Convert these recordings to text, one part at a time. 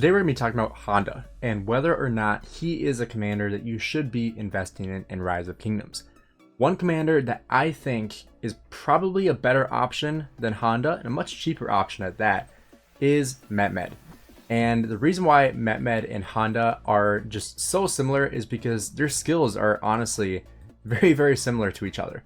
Today we're going to be talking about Honda and whether or not he is a commander that you should be investing in Rise of Kingdoms. One commander that I think is probably a better option than Honda, and a much cheaper option at that, is Mehmed. And the reason why Mehmed and Honda are just so similar is because their skills are honestly very, very similar to each other.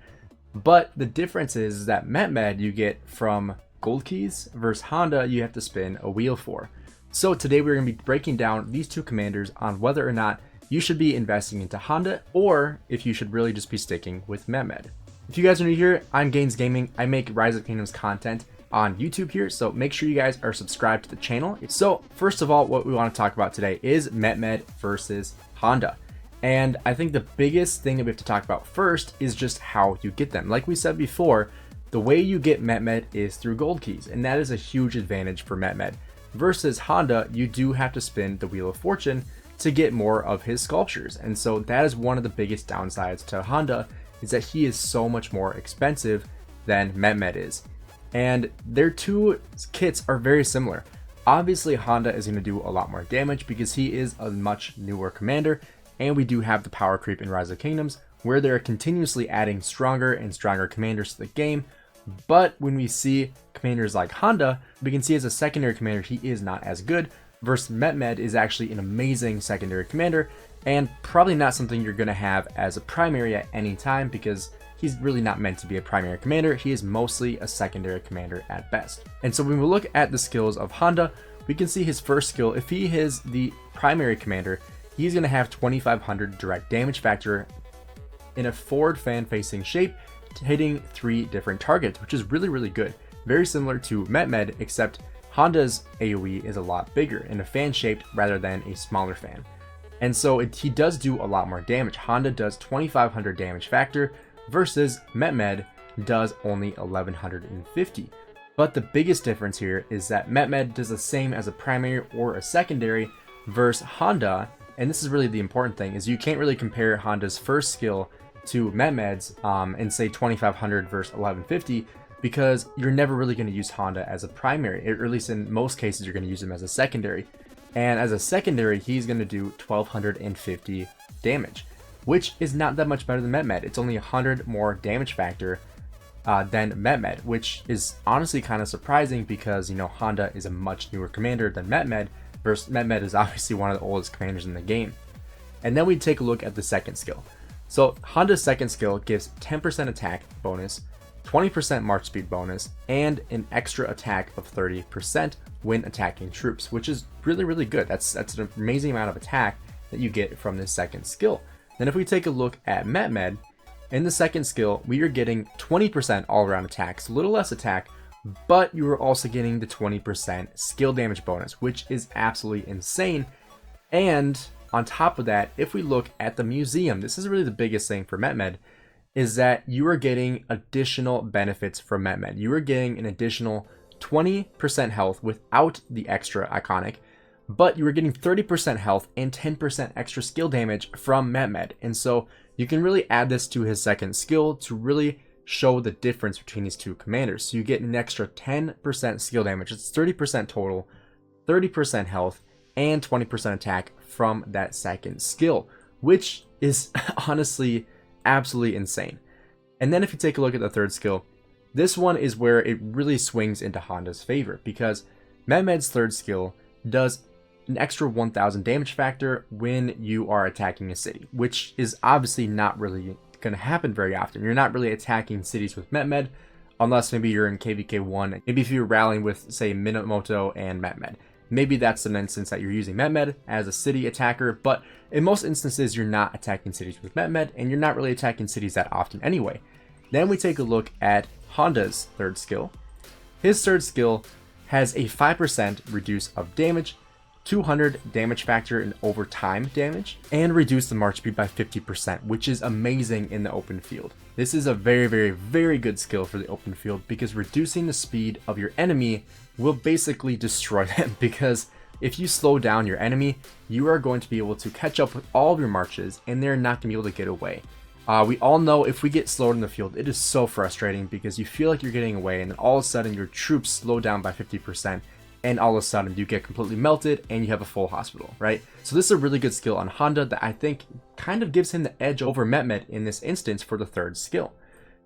But the difference is that Mehmed you get from gold keys versus Honda you have to spin a wheel for. So today we're going to be breaking down these two commanders on whether or not you should be investing into Honda or if you should really just be sticking with Mehmed. If you guys are new here, I'm Gainz Gaming. I make Rise of Kingdoms content on YouTube here, so make sure you guys are subscribed to the channel. So first of all, what we want to talk about today is Mehmed versus Honda. And I think the biggest thing that we have to talk about first is just how you get them. Like we said before, the way you get Mehmed is through gold keys, and that is a huge advantage for Mehmed. Versus Honda, you do have to spin the Wheel of Fortune to get more of his sculptures. And so that is one of the biggest downsides to Honda, is that he is so much more expensive than Mehmed is. And their two kits are very similar. Obviously, Honda is going to do a lot more damage because he is a much newer commander, and we do have the power creep in Rise of Kingdoms, where they're continuously adding stronger and stronger commanders to the game. But when we see commanders like Honda, we can see as a secondary commander, he is not as good, versus Mehmed is actually an amazing secondary commander, and probably not something you're going to have as a primary at any time because he's really not meant to be a primary commander. He is mostly a secondary commander at best. And so when we look at the skills of Honda, we can see his first skill. If he is the primary commander, he's going to have 2500 direct damage factor in a forward fan facing shape, hitting 3 different targets, which is really, really good. Very similar to Mehmed, except Honda's AoE is a lot bigger in a fan shaped rather than a smaller fan. And so he does do a lot more damage. Honda does 2500 damage factor versus Mehmed does only 1150. But the biggest difference here is that Mehmed does the same as a primary or a secondary versus Honda. And this is really the important thing, is you can't really compare Honda's first skill to Mehmed's and say 2500 versus 1150, because you're never really going to use Honda as a primary, or at least in most cases you're going to use him as a secondary. And as a secondary, he's going to do 1250 damage, which is not that much better than Mehmed. It's only 100 more damage factor than Mehmed, which is honestly kind of surprising because, you know, Honda is a much newer commander than Mehmed, versus Mehmed is obviously one of the oldest commanders in the game. And then we take a look at the second skill. So Honda's second skill gives 10% attack bonus, 20% march speed bonus, and an extra attack of 30% when attacking troops, which is really, really good. That's an amazing amount of attack that you get from this second skill. Then if we take a look at Mehmed, in the second skill, we are getting 20% all-around attacks, a little less attack, but you are also getting the 20% skill damage bonus, which is absolutely insane. And on top of that, if we look at the museum, this is really the biggest thing for Mehmed, is that you are getting additional benefits from Mehmed. You are getting an additional 20% health without the extra iconic, but you are getting 30% health and 10% extra skill damage from Mehmed. And so you can really add this to his second skill to really show the difference between these two commanders. So you get an extra 10% skill damage. It's 30% total, 30% health, and 20% attack from that second skill, which is honestly absolutely insane. And then if you take a look at the third skill, this one is where it really swings into Honda's favor, because Mehmed's third skill does an extra 1000 damage factor when you are attacking a city, which is obviously not really going to happen very often. You're not really attacking cities with Mehmed unless maybe you're in KVK1, maybe if you're rallying with, say, Minamoto and Mehmed. Maybe that's an instance that you're using Mehmed as a city attacker, but in most instances, you're not attacking cities with Mehmed, and you're not really attacking cities that often anyway. Then we take a look at Honda's third skill. His third skill has a 5% reduce of damage, 200 damage factor in overtime damage, and reduce the march speed by 50%, which is amazing in the open field. This is a very, very, very good skill for the open field because reducing the speed of your enemy will basically destroy them, because if you slow down your enemy, you are going to be able to catch up with all of your marches and they're not going to be able to get away. We all know if we get slowed in the field, it is so frustrating because you feel like you're getting away and then all of a sudden your troops slow down by 50% and all of a sudden you get completely melted and you have a full hospital, right? So this is a really good skill on Honda that I think kind of gives him the edge over Mehmed in this instance for the third skill.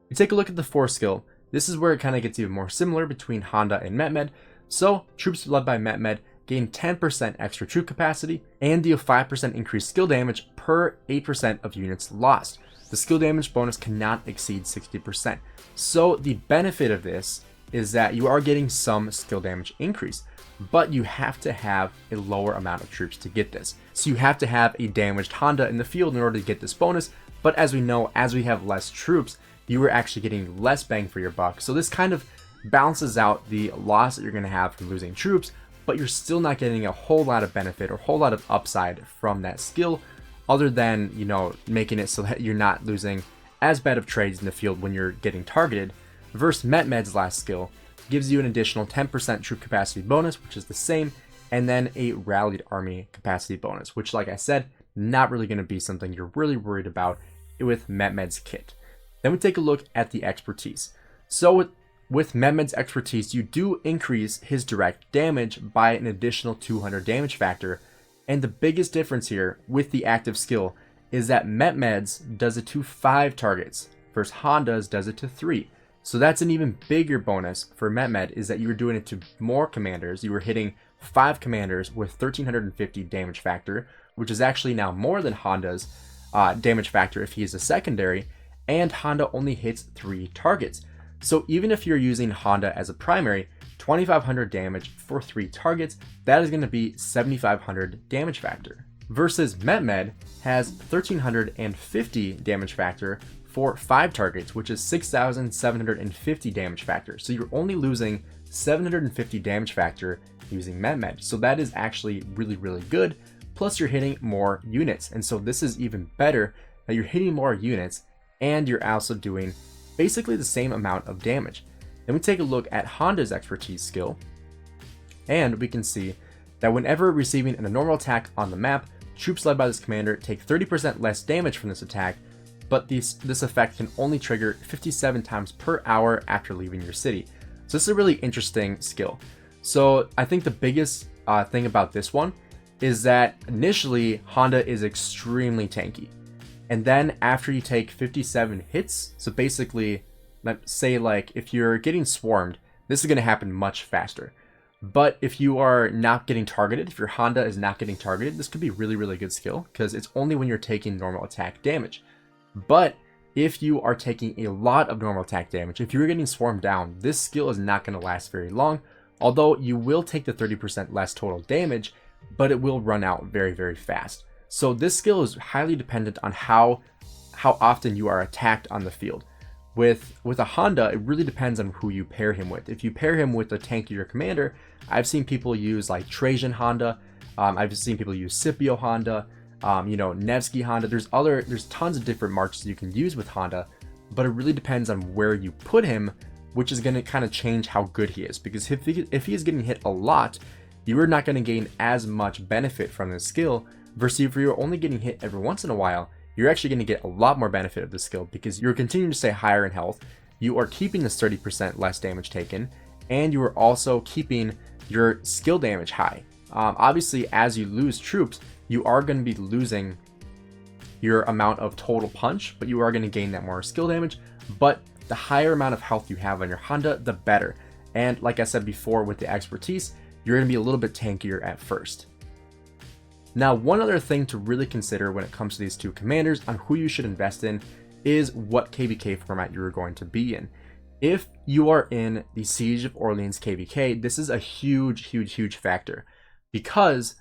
You take a look at the fourth skill. This is where it kind of gets even more similar between Honda and Mehmed. So troops led by Mehmed gain 10% extra troop capacity and deal 5% increased skill damage per 8% of units lost. The skill damage bonus cannot exceed 60%. So the benefit of this is that you are getting some skill damage increase, but you have to have a lower amount of troops to get this. So you have to have a damaged Honda in the field in order to get this bonus, but as we know, as we have less troops, you are actually getting less bang for your buck. So this kind of balances out the loss that you're going to have from losing troops, but you're still not getting a whole lot of benefit or a whole lot of upside from that skill, other than, you know, making it so that you're not losing as bad of trades in the field when you're getting targeted. Versus Mehmed's last skill gives you an additional 10% troop capacity bonus, which is the same, and then a rallied army capacity bonus, which, like I said, not really going to be something you're really worried about with Mehmed's kit. Then we take a look at the expertise. So with Mehmed's expertise, you do increase his direct damage by an additional 200 damage factor, and the biggest difference here with the active skill is that Mehmed's does it to 5 targets, versus Honda's does it to 3. So that's an even bigger bonus for Mehmed, is that you were doing it to more commanders. You were hitting 5 commanders with 1350 damage factor, which is actually now more than Honda's damage factor if he is a secondary, and Honda only hits 3 targets. So even if you're using Honda as a primary, 2500 damage for 3 targets, that is going to be 7500 damage factor. Versus Mehmed has 1350 damage factor for 5 targets, which is 6750 damage factor. So you're only losing 750 damage factor using Mehmed. So that is actually really, really good. Plus you're hitting more units. And so this is even better, that you're hitting more units and you're also doing basically the same amount of damage. Then we take a look at Honda's expertise skill, and we can see that whenever receiving a normal attack on the map, troops led by this commander take 30% less damage from this attack, but this effect can only trigger 57 times per hour after leaving your city. So this is a really interesting skill. So I think the biggest thing about this one is that initially Honda is extremely tanky. And then after you take 57 hits, so basically, let's say like if you're getting swarmed, this is going to happen much faster. But if you are not getting targeted, if your Honda is not getting targeted, this could be really, really good skill, because it's only when you're taking normal attack damage. But if you are taking a lot of normal attack damage, if you're getting swarmed down, this skill is not going to last very long, although you will take the 30% less total damage, but it will run out very, very fast. So this skill is highly dependent on how often you are attacked on the field. With a Honda, it really depends on who you pair him with. If you pair him with a tankier commander, I've seen people use like Trajan Honda, I've seen people use Scipio Honda, Nevsky Honda. There's tons of different marches you can use with Honda, but it really depends on where you put him, which is going to kind of change how good he is. Because if he is getting hit a lot, you are not going to gain as much benefit from this skill. Versus if you're only getting hit every once in a while, you're actually going to get a lot more benefit of this skill, because you're continuing to stay higher in health, you are keeping this 30% less damage taken, and you are also keeping your skill damage high. Obviously, as you lose troops, you are going to be losing your amount of total punch, but you are going to gain that more skill damage. But the higher amount of health you have on your Honda, the better. And like I said before, with the expertise, you're going to be a little bit tankier at first. Now, one other thing to really consider when it comes to these two commanders on who you should invest in is what KVK format you're going to be in. If you are in the Siege of Orleans KVK, this is a huge factor, because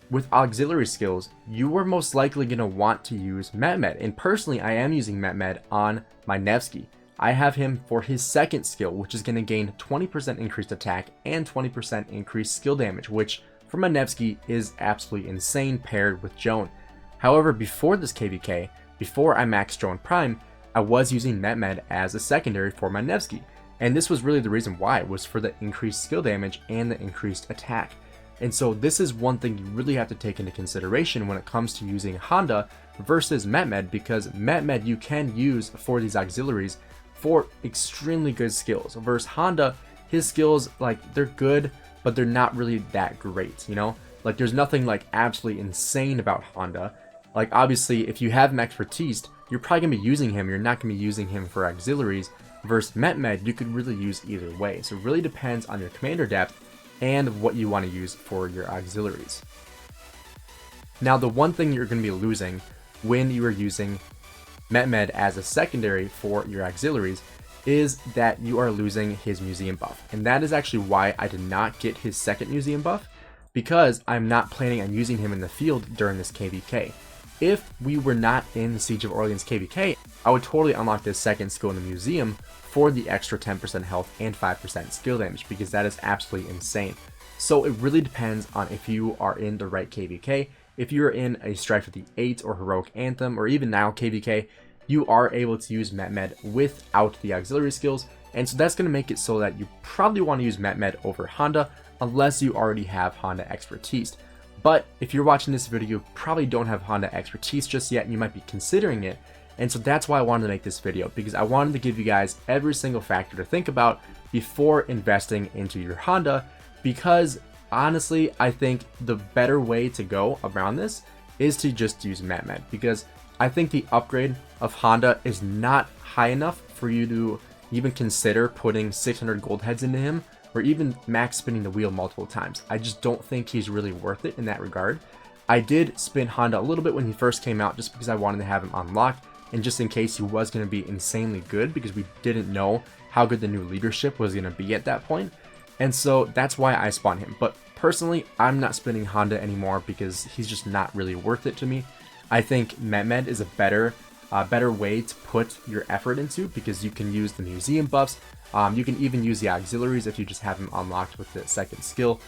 with auxiliary skills, you are most likely going to want to use Mehmed. And personally, I am using Mehmed on my Nevsky. I have him for his second skill, which is going to gain 20% increased attack and 20% increased skill damage, which for my Nevsky is absolutely insane paired with Joan. However, before this KVK, before I maxed Joan Prime, I was using Mehmed as a secondary for my Nevsky. And this was really the reason why, was for the increased skill damage and the increased attack. And so this is one thing you really have to take into consideration when it comes to using Honda versus Mehmed, because Mehmed you can use for these auxiliaries for extremely good skills. Versus Honda, his skills, like, they're good, but they're not really that great, you know? Like there's nothing like absolutely insane about Honda. Like obviously if you have him expertise, you're probably gonna be using him, you're not gonna be using him for auxiliaries. Versus Mehmed, you could really use either way. So it really depends on your commander depth and what you want to use for your auxiliaries. Now the one thing you're going to be losing when you are using Mehmed as a secondary for your auxiliaries is that you are losing his museum buff. And that is actually why I did not get his second museum buff, because I'm not planning on using him in the field during this KVK. If we were not in the Siege of Orleans KVK, I would totally unlock this second skill in the museum for the extra 10% health and 5% skill damage, because that is absolutely insane. So it really depends on if you are in the right KVK. If you're in a Strife with the 8 or Heroic Anthem or even now KVK, you are able to use Mehmed without the auxiliary skills, and so that's going to make it so that you probably want to use Mehmed over Honda unless you already have Honda expertise. But if you're watching this video, you probably don't have Honda expertise just yet, and you might be considering it. And so that's why I wanted to make this video, because I wanted to give you guys every single factor to think about before investing into your Honda, because honestly, I think the better way to go around this is to just use Mehmed, because I think the upgrade of Honda is not high enough for you to even consider putting 600 gold heads into him, or even max spinning the wheel multiple times. I just don't think he's really worth it in that regard. I did spin Honda a little bit when he first came out just because I wanted to have him unlocked, and just in case he was going to be insanely good, because we didn't know how good the new leadership was going to be at that point. And so that's why I spawned him. But personally, I'm not spinning Honda anymore because he's just not really worth it to me. I think Mehmed is a better way to put your effort into, because you can use the museum buffs. You can even use the auxiliaries if you just have him unlocked with the second skill.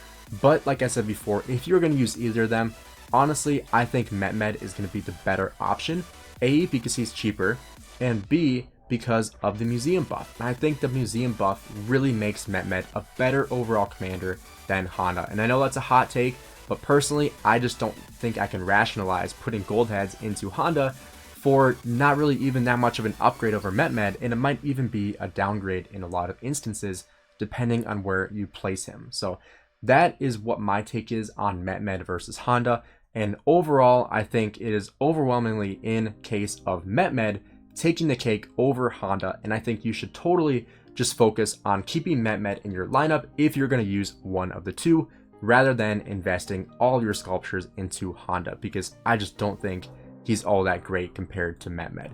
But like I said before, if you're going to use either of them, honestly, I think Mehmed is going to be the better option. A, because he's cheaper, and B, because of the museum buff. And I think the museum buff really makes Mehmed a better overall commander than Honda. And I know that's a hot take, but personally, I just don't think I can rationalize putting gold heads into Honda for not really even that much of an upgrade over Mehmed, and it might even be a downgrade in a lot of instances, depending on where you place him. So that is what my take is on Mehmed versus Honda. And overall, I think it is overwhelmingly in case of Mehmed taking the cake over Honda, and I think you should totally just focus on keeping Mehmed in your lineup if you're going to use one of the two, rather than investing all your sculptures into Honda, because I just don't think he's all that great compared to Mehmed.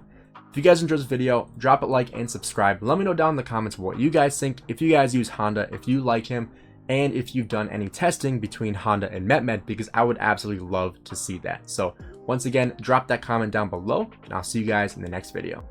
If you guys enjoyed this video, drop a like and subscribe. Let me know down in the comments what you guys think, if you guys use Honda, if you like him, and if you've done any testing between Honda and Mehmed, because I would absolutely love to see that. So once again, drop that comment down below, and I'll see you guys in the next video.